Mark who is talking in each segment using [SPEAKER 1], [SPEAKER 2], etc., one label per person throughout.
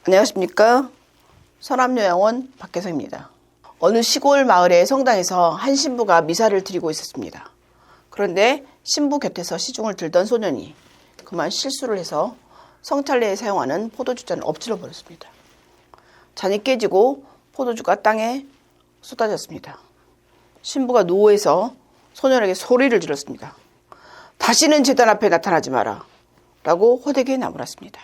[SPEAKER 1] 안녕하십니까. 서남요양원 박혜성입니다. 어느 시골 마을의 성당에서 한 신부가 미사를 드리고 있었습니다. 그런데 신부 곁에서 시중을 들던 소년이 그만 실수를 해서 성찰례에 사용하는 포도주잔을 엎질러 버렸습니다. 잔이 깨지고 포도주가 땅에 쏟아졌습니다. 신부가 노해서 소년에게 소리를 질렀습니다. 다시는 제단 앞에 나타나지 마라 라고 호되게 나무랐습니다.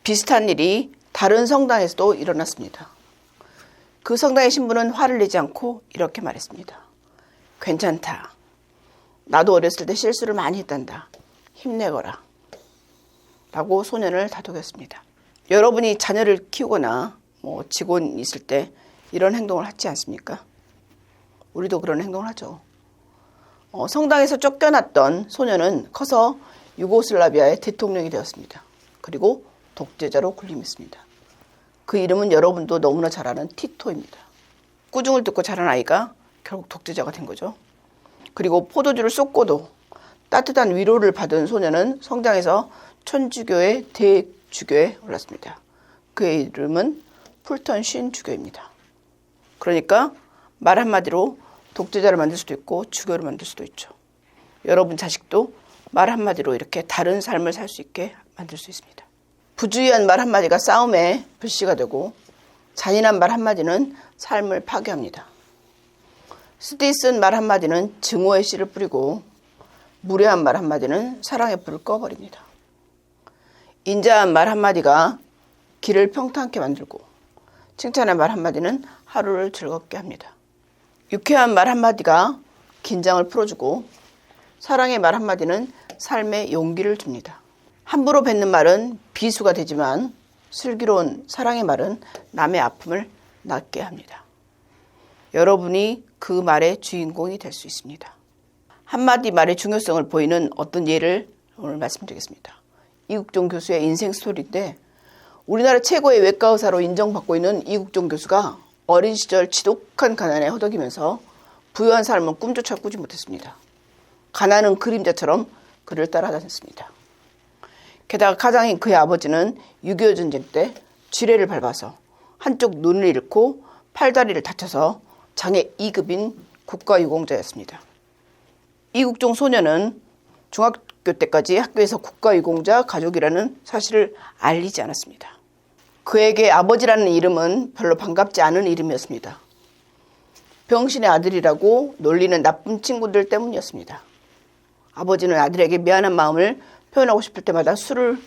[SPEAKER 1] 비슷한 일이 다른 성당에서도 일어났습니다. 그 성당의 신부는 화를 내지 않고 이렇게 말했습니다. 괜찮다. 나도 어렸을 때 실수를 많이 했단다. 힘내거라. 라고 소년을 다독였습니다. 여러분이 자녀를 키우거나 직원 있을 때 이런 행동을 하지 않습니까? 우리도 그런 행동을 하죠. 성당에서 쫓겨났던 소년은 커서 유고슬라비아의 대통령이 되었습니다. 그리고 독재자로 군림했습니다. 그 이름은 여러분도 너무나 잘 아는 티토입니다. 꾸중을 듣고 자란 아이가 결국 독재자가 된 거죠. 그리고 포도주를 쏟고도 따뜻한 위로를 받은 소년은 성장해서 천주교의 대주교에 올랐습니다. 그의 이름은 풀턴 쉰 주교입니다. 그러니까 말 한마디로 독재자를 만들 수도 있고 주교를 만들 수도 있죠. 여러분 자식도 말 한마디로 이렇게 다른 삶을 살 수 있게 만들 수 있습니다. 부주의한 말 한마디가 싸움의 불씨가 되고 잔인한 말 한마디는 삶을 파괴합니다. 쓰디쓴 말 한마디는 증오의 씨를 뿌리고 무례한 말 한마디는 사랑의 불을 꺼버립니다. 인자한 말 한마디가 길을 평탄하게 만들고 칭찬의 말 한마디는 하루를 즐겁게 합니다. 유쾌한 말 한마디가 긴장을 풀어주고 사랑의 말 한마디는 삶에 용기를 줍니다. 함부로 뱉는 말은 비수가 되지만 슬기로운 사랑의 말은 남의 아픔을 낫게 합니다. 여러분이 그 말의 주인공이 될 수 있습니다. 한마디 말의 중요성을 보이는 어떤 예를 오늘 말씀드리겠습니다. 이국종 교수의 인생 스토리인데 우리나라 최고의 외과 의사로 인정받고 있는 이국종 교수가 어린 시절 지독한 가난에 허덕이면서 부유한 삶은 꿈조차 꾸지 못했습니다. 가난은 그림자처럼 그를 따라다녔습니다. 게다가 가장인 그의 아버지는 6.25 전쟁 때 쥐레를 밟아서 한쪽 눈을 잃고 팔다리를 다쳐서 장애 2급인 국가유공자였습니다. 이국종 소년은 중학교 때까지 학교에서 국가유공자 가족이라는 사실을 알리지 않았습니다. 그에게 아버지라는 이름은 별로 반갑지 않은 이름이었습니다. 병신의 아들이라고 놀리는 나쁜 친구들 때문이었습니다. 아버지는 아들에게 미안한 마음을 표현하고 싶을 때마다 술의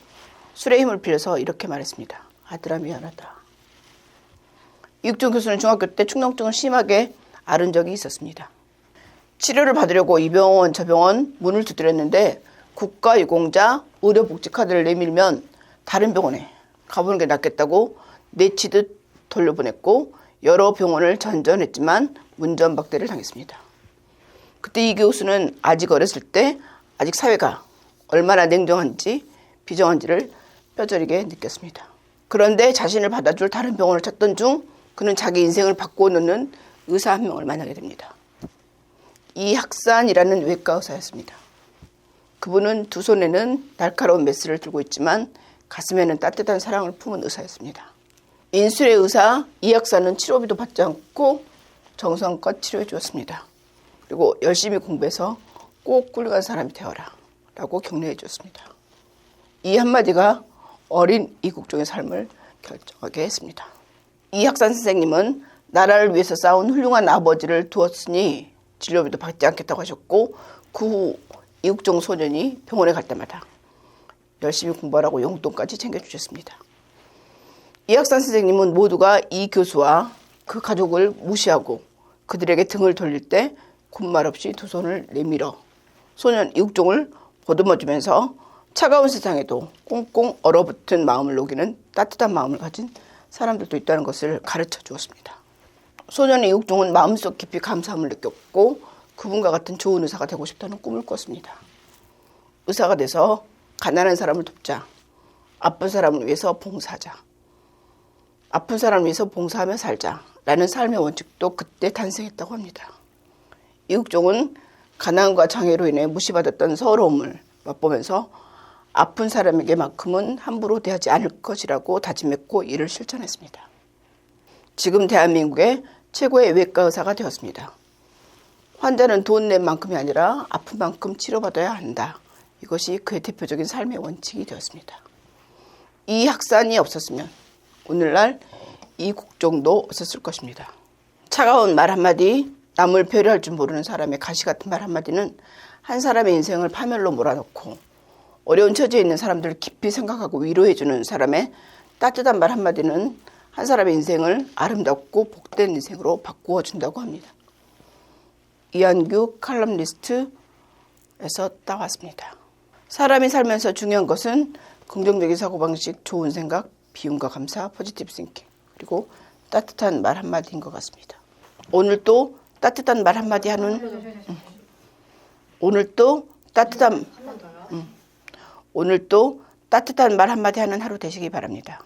[SPEAKER 1] 힘을 빌려서 이렇게 말했습니다. 아들아 미안하다. 이국종 교수는 중학교 때 축농증을 심하게 앓은 적이 있었습니다. 치료를 받으려고 이 병원 저 병원 문을 두드렸는데 국가유공자 의료복지카드를 내밀면 다른 병원에 가보는 게 낫겠다고 내치듯 돌려보냈고 여러 병원을 전전했지만 문전박대를 당했습니다. 그때 이 교수는 아직 어렸을 때 아직 사회가 얼마나 냉정한지 비정한지를 뼈저리게 느꼈습니다. 그런데 자신을 받아줄 다른 병원을 찾던 중 그는 자기 인생을 바꿔놓는 의사 한 명을 만나게 됩니다. 이학산이라는 외과 의사였습니다. 그분은 두 손에는 날카로운 메스를 들고 있지만 가슴에는 따뜻한 사랑을 품은 의사였습니다. 인술의 의사 이학산은 치료비도 받지 않고 정성껏 치료해 주었습니다. 그리고 열심히 공부해서 꼭 훌륭한 사람이 되어라 라고 격려해 주었습니다. 이 한마디가 어린 이국종의 삶을 결정하게 했습니다. 이학산 선생님은 나라를 위해서 싸운 훌륭한 아버지를 두었으니 진료비도 받지 않겠다고 하셨고 그 후 이국종 소년이 병원에 갈 때마다 열심히 공부하라고 용돈까지 챙겨주셨습니다. 이학산 선생님은 모두가 이 교수와 그 가족을 무시하고 그들에게 등을 돌릴 때 군말 없이 두 손을 내밀어 소년 이국종을 보듬어주면서 차가운 세상에도 꽁꽁 얼어붙은 마음을 녹이는 따뜻한 마음을 가진 사람들도 있다는 것을 가르쳐 주었습니다. 소년 이국종은 마음속 깊이 감사함을 느꼈고 그분과 같은 좋은 의사가 되고 싶다는 꿈을 꿨습니다. 의사가 돼서 가난한 사람을 돕자. 아픈 사람을 위해서 봉사하자. 아픈 사람을 위해서 봉사하며 살자. 라는 삶의 원칙도 그때 탄생했다고 합니다. 이국종은 가난과 장애로 인해 무시받았던 서러움을 맛보면서 아픈 사람에게만큼은 함부로 대하지 않을 것이라고 다짐했고 이를 실천했습니다. 지금 대한민국의 최고의 외과 의사가 되었습니다. 환자는 돈 낸 만큼이 아니라 아픈 만큼 치료받아야 한다. 이것이 그의 대표적인 삶의 원칙이 되었습니다. 이 학산이 없었으면 오늘날 이 국정도 없었을 것입니다. 차가운 말 한마디, 남을 배려할 줄 모르는 사람의 가시 같은 말 한마디는 한 사람의 인생을 파멸로 몰아넣고 어려운 처지에 있는 사람들을 깊이 생각하고 위로해주는 사람의 따뜻한 말 한마디는 한 사람의 인생을 아름답고 복된 인생으로 바꾸어준다고 합니다. 이한규 칼럼니스트에서 따왔습니다. 사람이 살면서 중요한 것은 긍정적인 사고방식, 좋은 생각, 비움과 감사, 포지티브 싱킹, 그리고 따뜻한 말 한마디인 것 같습니다. 오늘 또 따뜻한 말 한마디 하는 오늘 또 따뜻한 말 한마디 하는 하루 되시기 바랍니다.